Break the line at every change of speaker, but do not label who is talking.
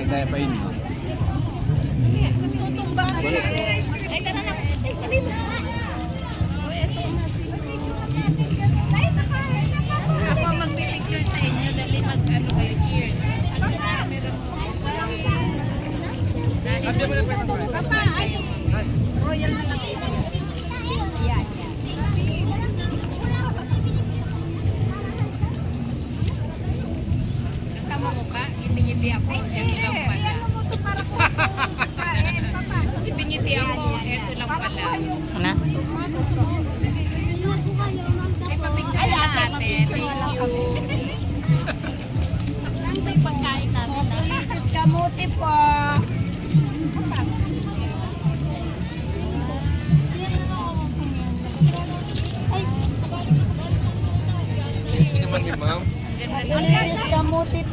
Daya pa yun.
Kasi utong ba? Ay, tara na. Ay, kalima. Ako magpipicture sa inyo. Dali mag-ano kayo. Cheers. Kasi na, meron mo. Dahil tutusukan kayo. Oh, yan na lang. Yan. Kasama mo ka? Ngiti-ngiti ako. Ito lang pala. Ngiti-ngiti ako. Ito lang pala.
Ano?
Ay, papicture na ate. Thank you. Ito yung pagkain natin.
Politis kamuti po.
Sino man ni ma'am?
Ganda na.
Politis kamuti po.